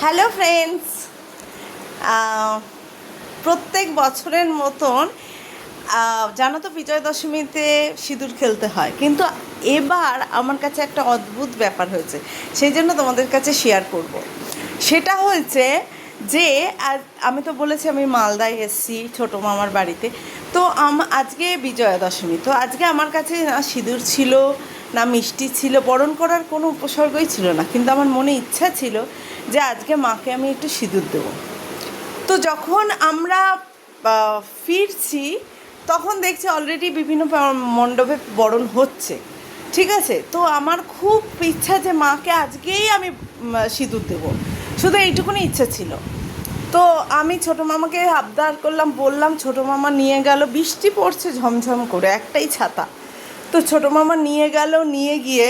Hello friends, প্রত্যেক বছরের মতন জানো তো বিজয়া দশমীতে সিঁদুর খেলতে হয়, কিন্তু এবার আমার কাছে একটা অদ্ভুত ব্যাপার হয়েছে, সেই জন্য তোমাদের কাছে শেয়ার করব। সেটা হয়েছে যে আমি তো বলেছি আমি মালদায় এসেছি ছোটো মামার বাড়িতে। তো আজকে বিজয়া দশমী, তো আজকে আমার কাছে না সিঁদুর ছিল না মিষ্টি ছিল, বরণ করার কোনো উপসর্গই ছিল না, কিন্তু আমার মনে ইচ্ছা ছিল যে আজকে মাকে আমি একটু সিঁদুর দেবো। তো যখন আমরা ফিরছি তখন দেখছি অলরেডি বিভিন্ন মণ্ডপে বরণ হচ্ছে, ঠিক আছে। তো আমার খুব ইচ্ছা যে মাকে আজকেই আমি সিঁদুর দেবো, শুধু এইটুকুনি ইচ্ছা ছিল। তো আমি ছোটো মামাকে আবদার করলাম, বললাম, ছোটো মামা নিয়ে গেল, বৃষ্টি পড়ছে ঝমঝম করে, একটাই ছাতা। তো ছোটো মামা নিয়ে গেল, নিয়ে গিয়ে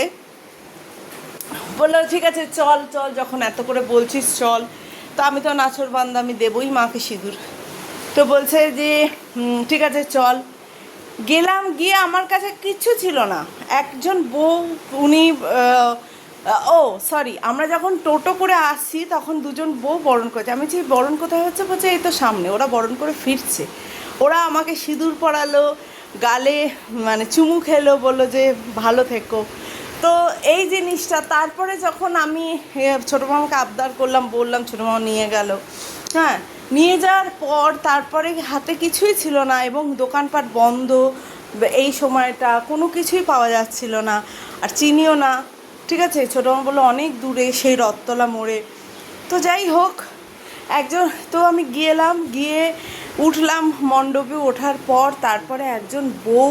বললো ঠিক আছে চল চল, যখন এত করে বলছিস চল। তো আমি তো নাছর বান্দা, আমি দেবই মাকে সিঁদুর। তো বলছে যে ঠিক আছে চল। গেলাম, গিয়ে আমার কাছে কিচ্ছু ছিল না। একজন বউ, উনি ও সরি, আমরা যখন টোটো করে আসছি তখন দুজন বউ বরণ করেছে। আমি যে বরণ কোথায় হচ্ছে, বলছে এই তো সামনে, ওরা বরণ করে ফিরছে। ওরা আমাকে সিঁদুর পরালো, গালে মানে চুমু খেলো, বললো যে ভালো থেকো। তো এই জিনিসটা, তারপরে যখন আমি ছোটো মামাকে আবদার করলাম, বললাম, ছোটো মামা নিয়ে গেল। হ্যাঁ, নিয়ে যাওয়ার পর তারপরে হাতে কিছুই ছিল না এবং দোকানপাট বন্ধ, এই সময়টা কোনো কিছুই পাওয়া যাচ্ছিল না, আর চিনিও না, ঠিক আছে। ছোটো মামা বললো অনেক দূরে, সেই রথতলা মোড়ে। তো যাই হোক, একজন, তো আমি গেলাম, গিয়ে উঠলাম মণ্ডপে। ওঠার পর তারপরে একজন বউ,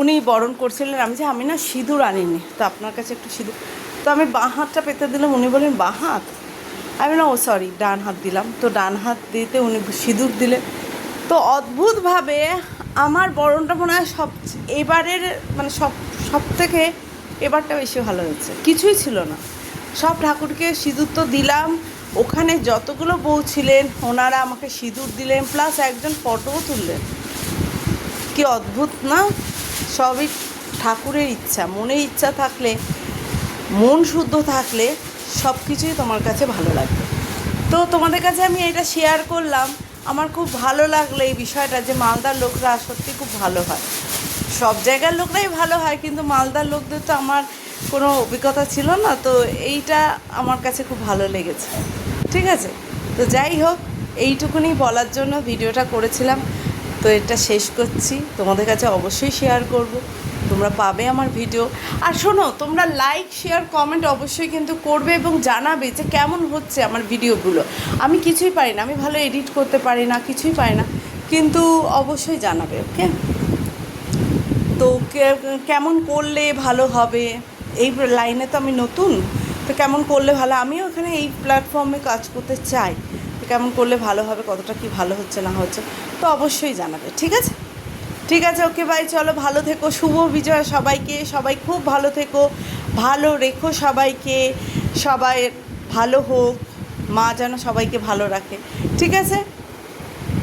উনি বরণ করছিলেন। আমি না সিঁদুর আনিনি, তো আপনার কাছে একটু সিঁদুর। তো আমি বাঁ হাতটা পেতে দিলাম, উনি বললেন বাঁ হাত। আমি না ও সরি, ডান হাত দিলাম। তো ডান হাত দিতে উনি সিঁদুর দিলেন। তো অদ্ভুতভাবে আমার বরণটা মনে হয় এবারের মানে সব থেকে এবারটা বেশি ভালো হয়েছে। কিছুই ছিল না, সব ঠাকুরকে সিঁদুর তো দিলাম। ওখানে যতগুলো বউ ছিলেন ওনারা আমাকে সিঁদুর দিলেন, প্লাস একজন ফটোও তুললেন। কি অদ্ভুত না? সবই ঠাকুরের ইচ্ছা। মনের ইচ্ছা থাকলে, মন শুদ্ধ থাকলে সব কিছুই তোমার কাছে ভালো লাগবে। তো তোমাদের কাছে আমি এটা শেয়ার করলাম। আমার খুব ভালো লাগলো এই বিষয়টা, যে মালদার লোকরা সত্যি খুব ভালো হয়। সব জায়গার লোকরাই ভালো হয়, কিন্তু মালদার লোকদের তো আমার কোনো অভিজ্ঞতা ছিল না, তো এইটা আমার কাছে খুব ভালো লেগেছে, ঠিক আছে। তো যাই হোক, এইটুকুনি বলার জন্য ভিডিওটা করেছিলাম। তো এটা শেষ করছি, তোমাদের কাছে অবশ্যই শেয়ার করব, তোমরা পাবে আমার ভিডিও। আর শোনো, তোমরা লাইক শেয়ার কমেন্ট অবশ্যই কিন্তু করবে এবং জানাবে যে কেমন হচ্ছে আমার ভিডিওগুলো। আমি কিছুই পারি না, আমি ভালো এডিট করতে পারি না, কিছুই পারি না, কিন্তু অবশ্যই জানাবে, ওকে। তো কেমন করলে ভালো হবে, এই লাইনে তো আমি নতুন, তো কেমন করলে ভালো, আমিও এখানে এই প্ল্যাটফর্মে কাজ করতে চাই। তো কেমন করলে ভালো হবে, কতটা কি ভালো হচ্ছে না হচ্ছে, তো অবশ্যই জানাবে, ঠিক আছে। ঠিক আছে, ওকে, বাই। চলো, ভালো থেকো, শুভ বিজয় সবাইকে, সবাই খুব ভালো থেকো, ভালো রেখো সবাইকে, সবাই ভালো হোক, মা যেন সবাইকে ভালো রাখে, ঠিক আছে।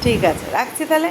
ঠিক আছে, রাখছি তাহলে।